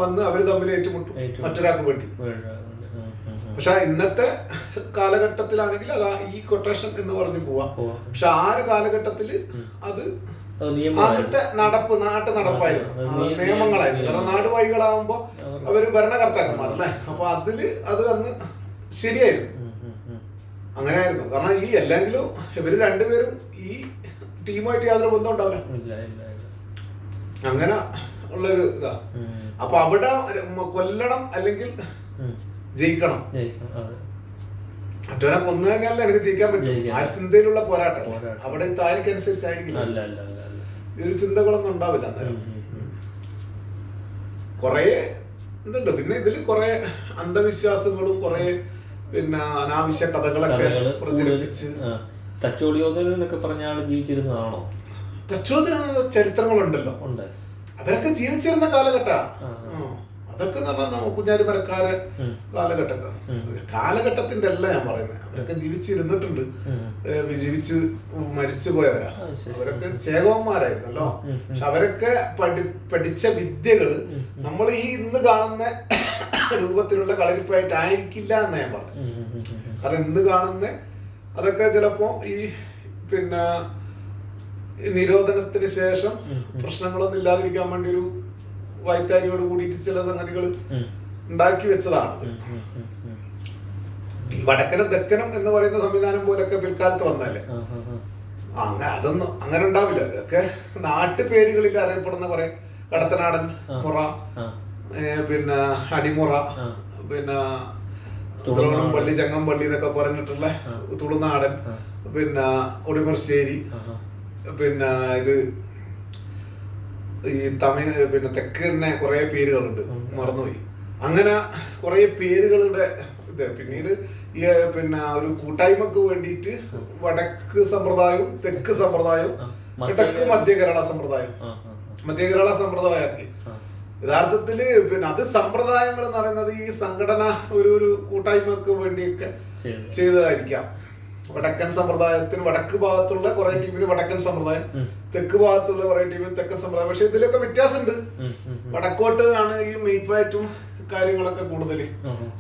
വന്ന് അവര് തമ്മിൽ ഏറ്റുമുട്ടും മറ്റൊരാൾക്ക് വേണ്ടി. പക്ഷെ ഇന്നത്തെ കാലഘട്ടത്തിലാണെങ്കിൽ അതാ ഈ കൊട്ടേഷൻ എന്ന് പറഞ്ഞു പോവാ. പക്ഷെ ആ ഒരു കാലഘട്ടത്തില് അത് അന്നത്തെ നാട്ടു നടപ്പായിരുന്നു, നിയമങ്ങളായിരുന്നു. കാരണം നാടുവാഴികളാവുമ്പോ അവര് ഭരണകർത്താക്കന്മാരല്ലേ. അപ്പൊ അത് അന്ന് ശരിയായിരുന്നു, അങ്ങനെയായിരുന്നു. കാരണം ഈ അല്ലെങ്കിലും ഇവര് രണ്ടുപേരും ഈ ടീമായിട്ട് യാതൊരു ബന്ധം ഉണ്ടാവില്ല. അങ്ങനെ ഉള്ളൊരു ഇതാ. അപ്പൊ അവിടെ കൊല്ലണം അല്ലെങ്കിൽ ജയിക്കണം. മറ്റവനെ കൊന്നു തന്നെയല്ല എനിക്ക് ജയിക്കാൻ പറ്റും. ആ ചിന്തയിലുള്ള പോരാട്ടം. അവിടെ താരിക്കനുസരിച്ചായിരിക്കില്ല, ഈ ഒരു ചിന്തകളൊന്നും ഉണ്ടാവില്ല. അന്നേരം കൊറേ ഇതുണ്ട്. പിന്നെ ഇതില് കൊറേ അന്ധവിശ്വാസങ്ങളും കൊറേ പിന്നെ അനാവശ്യ കഥകളൊക്കെ പ്രചരിപ്പിച്ച്. തച്ചോളിയോധൻ എന്നൊക്കെ പറഞ്ഞ ആള് ജീവിച്ചിരുന്നതാണോ? തച്ചോദ്യ ചരിത്രങ്ങളുണ്ടല്ലോ, അവരൊക്കെ ജീവിച്ചിരുന്ന കാലഘട്ട. അതൊക്കെ പറഞ്ഞാൽ കുഞ്ഞാലിമരക്കാരെ കാലഘട്ടത്തിന്റെ അല്ല ഞാൻ പറയുന്നത്. അവരൊക്കെ ജീവിച്ചിരുന്നിട്ടുണ്ട്, ജീവിച്ച് മരിച്ചു പോയവരാ. അവരൊക്കെ ചേകവന്മാരായിരുന്നല്ലോ. പക്ഷെ അവരൊക്കെ പഠിച്ച വിദ്യകള് നമ്മൾ ഈ ഇന്ന് കാണുന്ന രൂപത്തിലുള്ള കളരിപ്പായിട്ടായിരിക്കില്ല എന്ന് ഞാൻ പറഞ്ഞു. കാരണം ഇന്ന് കാണുന്ന അതൊക്കെ ചിലപ്പോ ഈ പിന്നെ നിരോധനത്തിന് ശേഷം പ്രശ്നങ്ങളൊന്നും ഇല്ലാതിരിക്കാൻ വേണ്ടി ഒരു വൈത്താരിയോട് കൂടിയിട്ട് ചില സംഗതികൾ ഉണ്ടാക്കി വെച്ചതാണ്. ഈ വടക്കനും തെക്കനും എന്ന് പറയുന്ന സംവിധാനം പോലൊക്കെ പിൽക്കാലത്ത് വന്നല്ലേ. അതൊന്നും അങ്ങനെ ഉണ്ടാവില്ല. അതൊക്കെ നാട്ടുപേരുകളിൽ അറിയപ്പെടുന്ന കുറെ കടത്തനാടൻ മുറ, പിന്നെ അടിമുറ, പിന്നെ പള്ളി, ചങ്ങമ്പള്ളി എന്നൊക്കെ പറഞ്ഞിട്ടുള്ള തുളുനാടൻ, പിന്നെ ഒടിമർശ്ശേരി, പിന്നെ ഇത് ഈ തമിഴ്, പിന്നെ തെക്ക് തന്നെ കുറെ പേരുകളുണ്ട്, മറന്നുപോയി. അങ്ങനെ കുറെ പേരുകളുടെ ഇത്. പിന്നീട് ഈ പിന്നെ ഒരു കൂട്ടായ്മക്ക് വേണ്ടിയിട്ട് വടക്ക് സമ്പ്രദായവും തെക്ക് സമ്പ്രദായവും തെക്ക് മധ്യ കേരള സമ്പ്രദായമാക്കി. യഥാർത്ഥത്തില് പിന്നെ അത് സമ്പ്രദായങ്ങൾ എന്ന് പറയുന്നത് ഈ സംഘടന ഒരു കൂട്ടായ്മക്ക് വേണ്ടിയൊക്കെ ചെയ്തതായിരിക്കാം. വടക്കൻ സമ്പ്രദായത്തിന് വടക്ക് ഭാഗത്തുള്ള കുറെ ടീമിന് വടക്കൻ സമ്പ്രദായം, തെക്ക് ഭാഗത്തുള്ള കുറെ ടീമിന് തെക്കൻ സമ്പ്രദായം. പക്ഷെ ഇതിലൊക്കെ വ്യത്യാസമുണ്ട്. വടക്കോട്ട് ആണ് ഈ മെയ്പ്പാറ്റും കാര്യങ്ങളൊക്കെ കൂടുതൽ,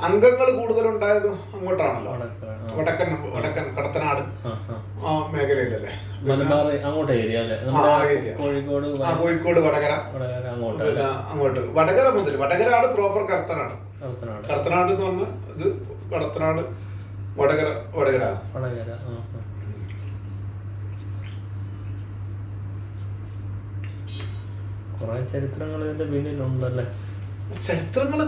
അംഗങ്ങൾ കൂടുതൽ ഉണ്ടായത് അങ്ങോട്ടാണല്ലോ, വടക്കൻ കടത്തനാട് ആ മേഖലയിലല്ലേ, കോഴിക്കോട്, വടകര, പിന്നെ അങ്ങോട്ട് വടകര മുതൽ, വടകരാണ് പ്രോപ്പർ കടത്തനാട്. കടത്തനാട് എന്ന് പറഞ്ഞാൽ ഇത് കടത്തനാട്, വടകര. കുറെ ചരിത്രങ്ങൾ ഇതിന്റെ പിന്നിലുണ്ടല്ലേ. ചരിത്രങ്ങൾ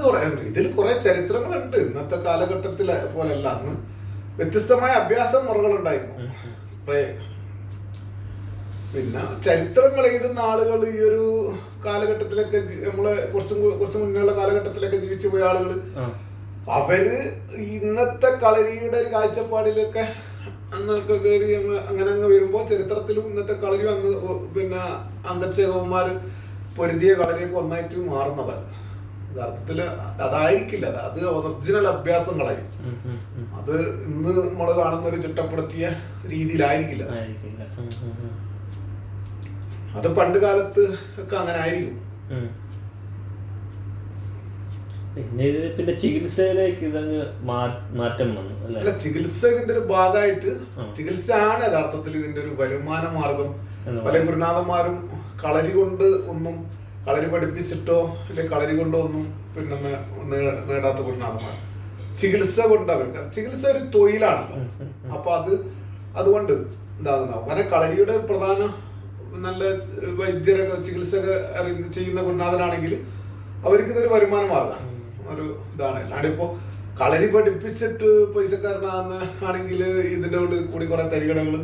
ഇതിൽ കുറെ ചരിത്രങ്ങളുണ്ട്. ഇന്നത്തെ കാലഘട്ടത്തിലെ പോലെയല്ല, അന്ന് വ്യത്യസ്തമായ അഭ്യാസ മുറകൾ ഉണ്ടായിരുന്നു. പിന്നെ ചരിത്രങ്ങൾ എഴുതുന്ന ആളുകൾ ഈ ഒരു കാലഘട്ടത്തിലൊക്കെ, നമ്മളെ കുറച്ച് മുന്നേയുള്ള കാലഘട്ടത്തിലൊക്കെ ജീവിച്ചു പോയ ആളുകൾ, അവര് ഇന്നത്തെ കളരിയുടെ ഒരു കാഴ്ചപ്പാടിലൊക്കെ അന്നൊക്കെ കയറി അങ്ങനെ അങ്ങ് വരുമ്പോ ചരിത്രത്തിലും ഇന്നത്തെ കളരിയും അങ്ങ് പിന്നെ അംഗച്ചേകന്മാര് പൊരുതിയ കളരിയൊക്കെ ഒന്നായിട്ട് മാറുന്നതാണ്. യഥാർത്ഥത്തില് അതായിരിക്കില്ല, അത് ഒറിജിനൽ അഭ്യാസങ്ങളായിരിക്കും. അത് ഇന്ന് നമ്മള് കാണുന്ന ഒരു ചിട്ടപ്പെടുത്തിയ രീതിയിലായിരിക്കില്ല. അത് പണ്ട് കാലത്ത് ഒക്കെ അങ്ങനെ ആയിരിക്കും. പിന്നെ ചികിത്സയിലേക്ക് ഇതങ്ങ് മാറ്റം വന്നു അല്ല, ചികിത്സ ഇതിന്റെ ഒരു ഭാഗമായിട്ട്, ചികിത്സ ആണ് യഥാർത്ഥത്തിൽ ഇതിന്റെ ഒരു വരുമാന മാർഗം. പല ഗുരുനാഥന്മാരും കളരി കൊണ്ട് ഒന്നും, കളരി പഠിപ്പിച്ചിട്ടോ അല്ലെ കളരി കൊണ്ടോ ഒന്നും പിന്നെ നേടാത്ത ഗുരുനാഥന്മാർ, ചികിത്സ കൊണ്ട് അവർക്ക്, ചികിത്സ ഒരു തൊഴിലാണല്ലോ. അപ്പൊ അതുകൊണ്ട് ഇതാകുന്ന കാരണം കളരിയുടെ പ്രധാന നല്ല വൈദ്യരൊക്കെ ചികിത്സയൊക്കെ ചെയ്യുന്ന ഗുരുനാഥനാണെങ്കിൽ അവർക്ക് ഇതൊരു വരുമാന മാർഗം, ഒരു ഇതാണ്. അല്ലാണ്ട് ഇപ്പോ കളരി പഠിപ്പിച്ചിട്ട് പൈസക്കാരനാകുന്ന ആണെങ്കിൽ ഇതിന്റെ ഉള്ളിൽ കൂടി കുറെ തരികടകള്,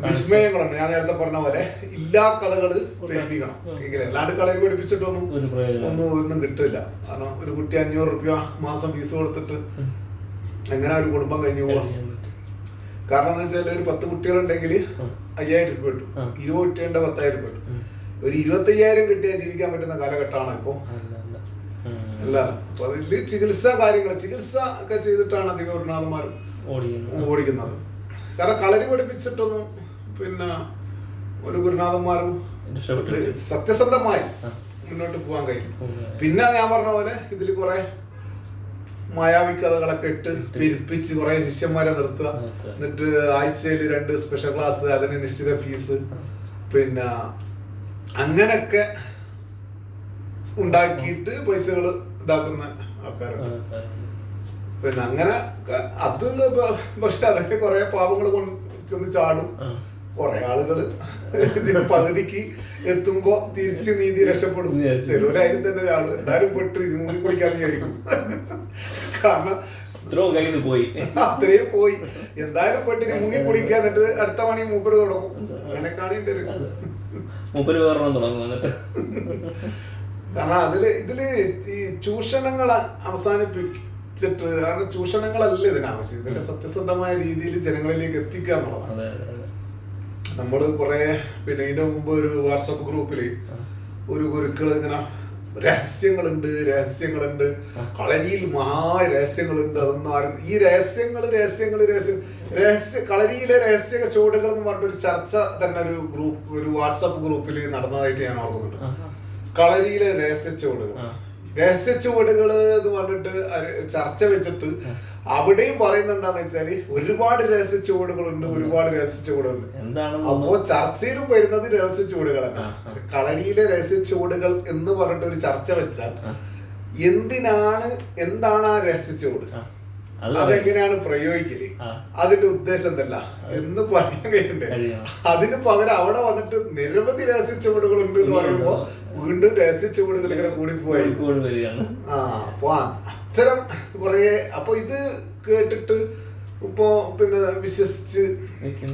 വിസ്മയങ്ങളുണ്ട്. ഞാൻ നേരത്തെ പറഞ്ഞ പോലെ ഇല്ലാ കഥകള് പ്രേമിക്കണം എങ്കിൽ, അല്ലാണ്ട് കളരി പഠിപ്പിച്ചിട്ടൊന്നും ഒന്നും കിട്ടില്ല. കാരണം ഒരു കുട്ടി 500 രൂപ മാസം ഫീസ് കൊടുത്തിട്ട് എങ്ങനെ ഒരു കുടുംബം കഴിഞ്ഞു പോവാം? കാരണം എന്താ വെച്ചാൽ ഒരു 10 കുട്ടികളുണ്ടെങ്കിൽ 5000 രൂപ കിട്ടും, 20 കുട്ടികളുടെ 10,000 രൂപ കിട്ടും. ഒരു 25,000 കിട്ടിയാൽ ജീവിക്കാൻ പറ്റുന്ന കാലഘട്ടമാണ് ഇപ്പൊ. അല്ല, അപ്പൊ അതില് ചികിത്സ ഒക്കെ ചെയ്തിട്ടാണ് അധികം ഗുരുനാഥന്മാരും ഓടിക്കുന്നത്. കാരണം കളരി പഠിപ്പിച്ചിട്ടൊന്നും പിന്നെ ഒരു ഗുരുനാഥന്മാരും സത്യസന്ധമായി മുന്നോട്ട് പോകാൻ കഴിയും. പിന്നെ ഞാൻ പറഞ്ഞ പോലെ ഇതിൽ കുറെ മായാവി കഥകളൊക്കെ ഇട്ട് പെരുപ്പിച്ച് കുറെ ശിഷ്യന്മാരെ നിർത്തുക, എന്നിട്ട് ആഴ്ചയിൽ 2 സ്പെഷ്യൽ ക്ലാസ്, അതിന് നിശ്ചിത ഫീസ്, പിന്നെ അങ്ങനെയൊക്കെ ഉണ്ടാക്കിയിട്ട് പൈസകൾ ഇതാക്കുന്ന ആൾക്കാരുണ്ട്. പിന്നെ അങ്ങനെ അത് പക്ഷെ അതൊക്കെ കുറെ പാവങ്ങൾ ചെന്ന് ചാടും. കുറെ ആളുകള് പകുതിക്ക് എത്തുമ്പോ തിരിച്ച് നീതി രക്ഷപ്പെടും. ചിലവരായാലും തന്നെ ചാടും. എന്തായാലും പെട്ട് മുങ്ങി കുളിക്കാൻ വിചാരിക്കും. കാരണം അത്രയും പോയി, എന്തായാലും പെട്ടിന് മുങ്ങി കുളിക്കാൻ, എന്നിട്ട് അടുത്ത പണി മൂപ്പര് തുടങ്ങും. അങ്ങനെയൊക്കെയാണ് ഇതിന്റെ ഒരു കാരണം ഇതില് ഈ ചൂഷണങ്ങൾ അവസാനിപ്പിച്ചിട്ട്, കാരണം ചൂഷണങ്ങളല്ല ഇതിനാവശ്യം, ഇതിന്റെ സത്യസന്ധമായ രീതിയിൽ ജനങ്ങളിലേക്ക് എത്തിക്കുക എന്നുള്ളതാണ്. നമ്മള് കുറെ പിന്നെ ഇതിന്റെ മുമ്പ് ഒരു വാട്സപ്പ് ഗ്രൂപ്പില് ഒരു ഗുരുക്കള് ഇങ്ങനെ രഹസ്യങ്ങളുണ്ട്, കളരിയിൽ രഹസ്യങ്ങളുണ്ട്, അതൊന്നും ആരും ഈ കളരിയിലെ രഹസ്യ ചുവടുകൾ എന്ന് പറഞ്ഞിട്ടൊരു ചർച്ച തന്നെ ഒരു വാട്സപ്പ് ഗ്രൂപ്പിൽ നടന്നതായിട്ട് ഞാൻ ഓർക്കുന്നുണ്ട്. കളരിയിലെ രഹസ്യ ചുവടുകൾ എന്ന് പറഞ്ഞിട്ട് ചർച്ച വെച്ചിട്ട് അവിടെയും പറയുന്നത് എന്താന്ന് വെച്ചാല് ഒരുപാട് രഹസ്യ ചുവടുകളുണ്ട്. അപ്പോ ചർച്ചയിലും വരുന്നത് രഹസ്യ ചുവടുകളല്ല. കളരിയിലെ രഹസ്യ ചുവടുകൾ എന്ന് പറഞ്ഞിട്ട് ഒരു ചർച്ച വെച്ചാൽ എന്താണ് ആ രഹസ്യ ചുവട്? അതെങ്ങനെയാണ് പ്രയോഗിക്കല്, അതിന്റെ ഉദ്ദേശം എന്തല്ല എന്ന് പറയാൻ കഴിയണ്ടേ. അതിന് പകരം അവിടെ വന്നിട്ട് നിരവധി രഹസ്യ ചുവടുകൾ ഉണ്ട് എന്ന് പറയുമ്പോ വീണ്ടും രഹസ്യ ചുവടുകൾ ഇങ്ങനെ കൂടിപ്പോയി. അപ്പൊ അത്തരം കുറെ, അപ്പൊ ഇത് കേട്ടിട്ട് ഇപ്പൊ പിന്നെ വിശ്വസിച്ച്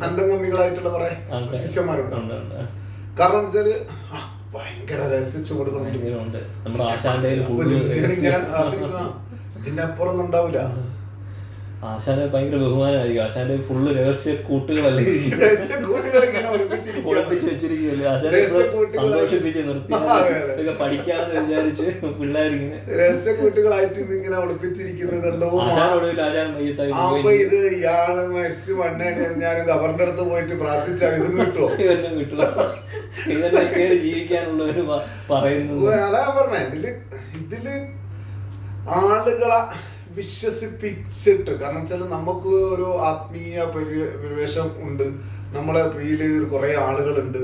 അന്തംഗമികളായിട്ടുള്ള കുറെ ശിഷ്യന്മാരുണ്ട്. കാരണം എന്ന് വെച്ചാല് ഭയങ്കര രഹസ്യ ചുവടുകളുണ്ട്, ഇതിന്റെ അപ്പുറം ഒന്നും ഉണ്ടാവില്ല. ആശാനെ ഭയങ്കര ബഹുമാനമായിരിക്കും. ആശാന്റെ ഫുള്ള് രഹസ്യ കൂട്ടുകളല്ലേ, ഒളിപ്പിച്ച് വെച്ചിരിക്കുകയല്ലേ. ആശാനെ സന്തോഷിപ്പിച്ച് നിർത്തി പഠിക്കാന്ന് വിചാരിച്ച് പിള്ളേരിങ്ങനെ രഹസ്യ കൂട്ടുകളായിട്ട് ഇങ്ങനെ ഒളിപ്പിച്ചിരിക്കുന്നത്. ഇത് ഇയാള് മരിച്ച് മണ്ണാണ്, ഞാൻ ഗവർണറുടെ അടുത്ത് പോയിട്ട് പ്രാർത്ഥിച്ചാൽ ഇതും കിട്ടുമോ, ഇതെല്ലാം കിട്ടുമോ, ഇതെല്ലാം കയറി ജീവിക്കാനുള്ളവര് പറയുന്നത്. അതാ പറഞ്ഞേ, ഇതില് ആളുകളെ വിശ്വസിപ്പിച്ചിട്ട്, കാരണം വെച്ചാൽ നമുക്ക് ഒരു ആത്മീയ പരിവേഷം ഉണ്ട്, നമ്മളെ പിന്നില് കുറെ ആളുകളുണ്ട്,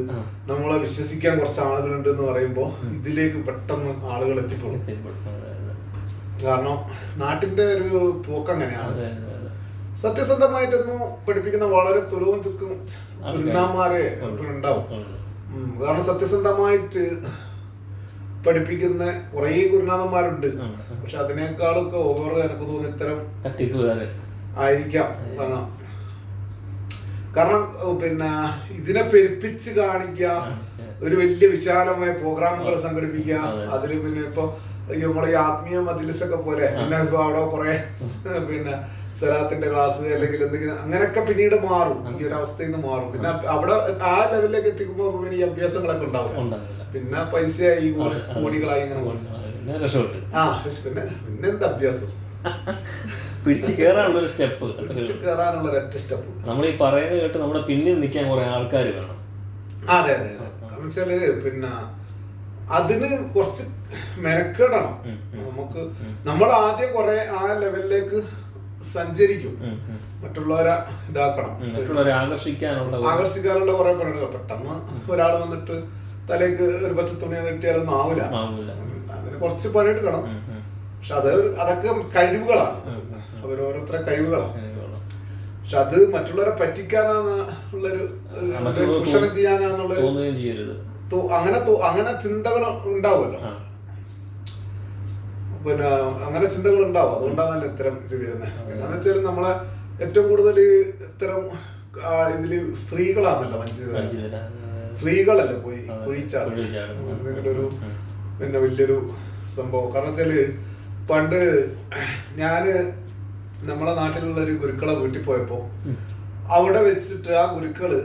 നമ്മളെ വിശ്വസിക്കാൻ കുറച്ച് ആളുകളുണ്ട് എന്ന് പറയുമ്പോ ഇതിലേക്ക് പെട്ടെന്ന് ആളുകൾ എത്തിപ്പെടും. കാരണം നാട്ടിന്റെ ഒരു പോക്ക് അങ്ങനെയാണ്. സത്യസന്ധമായിട്ടൊന്നും പഠിപ്പിക്കുന്ന വളരെ തുലവും ചുക്കും ഗുരുനാന്മാരെ ഉണ്ടാവും. കാരണം സത്യസന്ധമായിട്ട് പഠിപ്പിക്കുന്ന കുറെ ഗുരുനാഥന്മാരുണ്ട്. പക്ഷെ അതിനേക്കാളൊക്കെ ഓവർ എനിക്ക് തോന്നുന്നു ഇത്തരം തട്ടിപ്പുകാര് ആയിരിക്കാം. കാരണം പിന്നെ ഇതിനെ പെരുപ്പിച്ച് കാണിക്കുക, ഒരു വലിയ വിശാലമായ പ്രോഗ്രാമുകൾ സംഘടിപ്പിക്കുക. അതില് പിന്നെ ഇപ്പൊ നമ്മളെ ഈ ആത്മീയ മജ്‌ലിസൊക്കെ പോലെ പിന്നെ ഇപ്പൊ അവിടെ കുറെ പിന്നെ സലാത്തിന്റെ ക്ലാസ് അല്ലെങ്കിൽ എന്തെങ്കിലും അങ്ങനെയൊക്കെ പിന്നീട് മാറും, ഈ ഒരു അവസ്ഥയിൽ നിന്ന് മാറും. പിന്നെ അവിടെ ആ ലെവലിലേക്ക് എത്തിക്കുമ്പോ പിന്നെ ഈ അഭ്യാസങ്ങളൊക്കെ ഉണ്ടാവും. പിന്നെ പൈസയായി കോടികളായി ഇങ്ങനെ പിന്നെന്താ അഭ്യാസം, പിടിച്ചു കയറാനുള്ള ഒരു സ്റ്റെപ്പ്, കയറാനുള്ള ഒരൊറ്റ സ്റ്റെപ്പ്. നമ്മൾ ഈ പറയുന്നത് കേട്ട് നമ്മുടെ പിന്നിൽ നിൽക്കാൻ കുറെ ആൾക്കാർ വേണം. അതെ അതെ, കാരണം വെച്ചാല് പിന്നെ അതിന് കുറച്ച് മെനക്കെടണം നമുക്ക്. നമ്മൾ ആദ്യം കുറെ ആ ലെവലിലേക്ക് സഞ്ചരിക്കും, മറ്റുള്ളവരെ ഇതാക്കണം, മറ്റുള്ളവരെ ആകർഷിക്കാനുള്ള കുറെ പണികൾ. പെട്ടെന്ന് ഒരാൾ വന്നിട്ട് തലേക്ക് ഒരു പച്ച തുണി കിട്ടിയാലൊന്നും ആവില്ല, അതിന് കുറച്ച് പണിയെടുക്കണം. പക്ഷെ അതൊക്കെ കഴിവുകളാണ്, അവരോരോരുത്തരെ കഴിവുകളാണ്. പക്ഷെ അത് മറ്റുള്ളവരെ പറ്റിക്കാനാന്നുള്ളൊരു ചൂഷണം ചെയ്യാനാന്നുള്ളൊരു അങ്ങനെ ചിന്തകൾ ഉണ്ടാവുമല്ലോ. പിന്നെ അങ്ങനെ ചിന്തകൾ ഉണ്ടാവും, അതുകൊണ്ടാണല്ലോ ഇത്തരം ഇത് വരുന്നത്. എന്താന്ന് വെച്ചാൽ നമ്മളെ ഏറ്റവും കൂടുതൽ ഇത്തരം ഇതില് സ്ത്രീകളാണല്ലോ വഞ്ചിതർ. സ്ത്രീകളല്ലേ പോയി കുഴിച്ചാടുന്നൊരു പിന്നെ വലിയൊരു സംഭവം. കാരണം വെച്ചാല് പണ്ട് ഞാന് നമ്മളെ നാട്ടിലുള്ള ഒരു ഗുരുക്കളെ വീട്ടിൽ പോയപ്പോ അവിടെ വെച്ചിട്ട് ആ ഗുരുക്കള്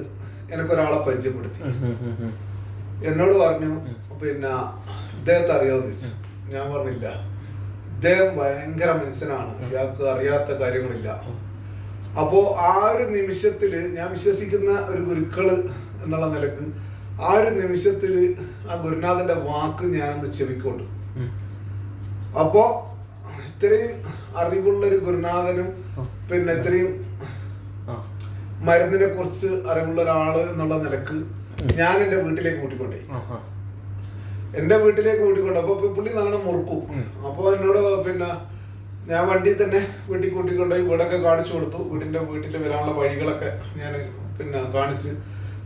എനിക്കൊരാളെ പരിചയപ്പെടുത്തി. എന്നോട് പറഞ്ഞു, പിന്നെ ഇദ്ദേഹത്തെ അറിയാമെന്ന് ചോദിച്ചു. ഞാൻ പറഞ്ഞില്ല. ഇദ്ദേഹം ഭയങ്കര മനുഷ്യനാണ്, ഇയാൾക്ക് അറിയാത്ത കാര്യങ്ങളില്ല. അപ്പോ ആ ഒരു നിമിഷത്തില് ഞാൻ വിശ്വസിക്കുന്ന ഒരു ഗുരുക്കള് എന്നുള്ള നിലക്ക് ആ ഒരു നിമിഷത്തില് ആ ഗുരുനാഥന്റെ വാക്ക് ഞാനൊന്ന് ചെവിക്കൊണ്ടു. അപ്പോ ഇത്രയും അറിവുള്ള ഒരു ഗുരുനാഥനും പിന്നെ ഇത്രയും മരുന്നിനെ കുറിച്ച് അറിവുള്ള ഒരാള് എന്നുള്ള നിലക്ക് ഞാൻ എന്റെ വീട്ടിലേക്ക് കൂട്ടിക്കൊണ്ടേ. എന്റെ വീട്ടിലേക്ക് കൂട്ടിക്കൊണ്ട് അപ്പൊ പുള്ളി നല്ലോണം മുറുക്കും. അപ്പൊ എന്നോട് പിന്നെ ഞാൻ വണ്ടിയിൽ തന്നെ വീട്ടിൽ കൂട്ടിക്കൊണ്ടുപോയി വീടൊക്കെ കാണിച്ചു കൊടുത്തു. വീട്ടിൽ വരാനുള്ള വഴികളൊക്കെ ഞാൻ പിന്നെ കാണിച്ച്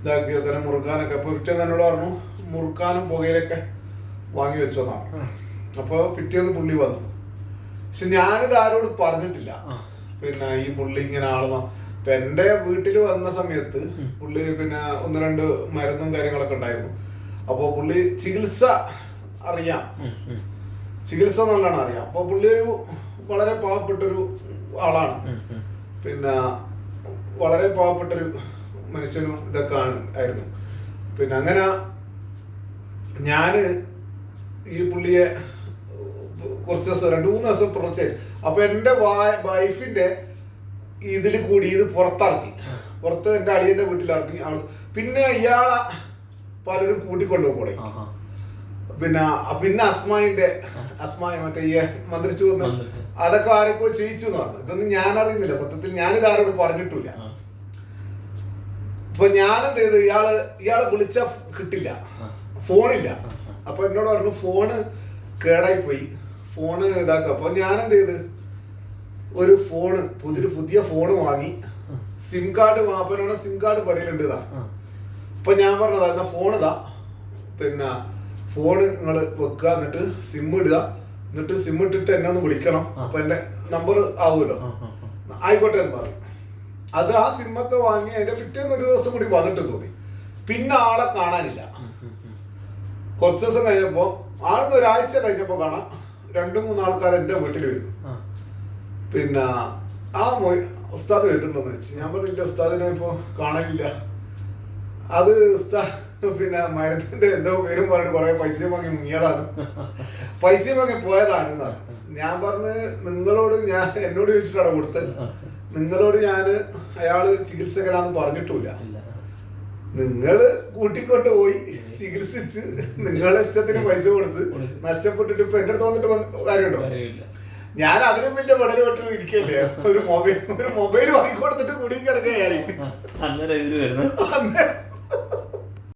ഇതാക്കി വെക്കാനും മുറുക്കാനൊക്കെ. അപ്പൊ പിറ്റേന്ന് എന്നോട് പറഞ്ഞു മുറുക്കാനും പുകയിലൊക്കെ വാങ്ങി വെച്ചതാണ്. അപ്പൊ പിറ്റേന്ന് പുള്ളി വന്നു. പക്ഷെ ഞാനിത് ആരോട് പറഞ്ഞിട്ടില്ല, പിന്നെ ഈ പുള്ളി ഇങ്ങനെ ആളെന്നോ. ഇപ്പൊ എന്റെ വീട്ടിൽ വന്ന സമയത്ത് പുള്ളി പിന്നെ 1-2 മരുന്നും കാര്യങ്ങളൊക്കെ ഉണ്ടായിരുന്നു. അപ്പൊ പുള്ളി ചികിത്സ അറിയാം, ചികിത്സ നല്ലോണം അറിയാം. അപ്പൊ പുള്ളി ഒരു വളരെ പാവപ്പെട്ടൊരു ആളാണ്, പിന്നെ വളരെ പാവപ്പെട്ടൊരു മനുഷ്യനും ഇതൊക്കെ ആയിരുന്നു. പിന്നെ അങ്ങനെ ഞാന് ഈ പുള്ളിയെ കുറച്ച് ദിവസം 2-3 ദിവസം തുടർച്ചയായി. അപ്പൊ എന്റെ വൈഫിന്റെ ഇതില് കൂടി ഇത് പുറത്തിറക്കി, പുറത്ത് എന്റെ അളിയന്റെ വീട്ടിലിറക്കി. പിന്നെ ഇയാളെ പലരും കൂട്ടിക്കൊണ്ടുപോയി. പിന്നെ അസ്മായ മറ്റേ ഈ മന്ത്രിച്ചു വന്ന് അതൊക്കെ ആരൊക്കെ ചെയ്യിച്ചു എന്ന് പറഞ്ഞു. ഇതൊന്നും ഞാൻ അറിയുന്നില്ല, സത്യത്തിൽ ഞാനിത് ആരോട് പറഞ്ഞിട്ടില്ല. അപ്പൊ ഞാനെന്ത് ചെയ്തു, ഇയാളെ വിളിച്ച കിട്ടില്ല, ഫോണില്ല. അപ്പൊ എന്നോട് പറഞ്ഞു ഫോണ് കേടായി പോയി, ഫോണ് ഇതാക്കുക. അപ്പൊ ഞാനെന്ത് ചെയ്ത് ഒരു ഫോണ് പുതിയ ഫോണ് വാങ്ങി, സിം കാർഡ് വാപ്പനോടെ സിം കാർഡ് പണിയിലുണ്ട് ഇതാ. അപ്പൊ ഞാൻ പറഞ്ഞതാ എന്നാ ഫോൺ ഇതാ, പിന്നെ ഫോണ് നിങ്ങൾ വെക്കുക, എന്നിട്ട് സിം ഇടുക, എന്നിട്ട് സിം ഇട്ടിട്ട് എന്നെ ഒന്ന് വിളിക്കണം, അപ്പൊ എന്റെ നമ്പർ ആവുമല്ലോ. ആയിക്കോട്ടെ എന്ന് പറയും. അത് ആ സിമ്മൊക്കെ വാങ്ങി അതിന്റെ പിറ്റേന്ന് ഒരു ദിവസം കൂടി വന്നിട്ട് തോന്നി. പിന്നെ ആളെ കാണാനില്ല. കുറച്ച് ദിവസം കഴിഞ്ഞപ്പോ ആൾക്ക് ഒരാഴ്ച കഴിഞ്ഞപ്പോ കാണാം 2-3 ആൾക്കാർ എന്റെ വീട്ടിൽ വരുന്നു. പിന്നെ ആ ഉസ്താദ് വരുന്നുണ്ടോന്ന് വെച്ച്. ഞാൻ പറഞ്ഞില്ല, ഉസ്താദിനെ ഇപ്പൊ കാണലില്ല. അത് ഉസ്താദ് പിന്നെ മരത്തിന്റെ എന്തോ പേരും പറഞ്ഞിട്ട് കുറെ പൈസ വാങ്ങി മുങ്ങിയതാണ്, പൈസ വാങ്ങി പോയതാണ് എന്നാണ്. ഞാൻ പറഞ്ഞ് എന്നോട് ചോദിച്ചിട്ടാണ് കൊടുത്ത്, നിങ്ങളോട് ഞാന് അയാള് ചികിത്സകനാന്ന് പറഞ്ഞിട്ടില്ല. നിങ്ങള് കൂട്ടിക്കൊണ്ട് പോയി ചികിത്സിച്ച് നിങ്ങളെ ഇഷ്ടത്തിന് പൈസ കൊടുത്ത് നഷ്ടപ്പെട്ടിട്ട് ഇപ്പൊ എന്റെ അടുത്ത് വന്നിട്ട് കാര്യമുണ്ടോ? ഞാൻ അതിനും വലിയ പടല് പെട്ടിട്ട് ഇരിക്കല്ലേ. ഒരു മൊബൈൽ വാങ്ങിക്കൊടുത്തിട്ട് കുടുങ്ങി കിടക്കുകയാണ്.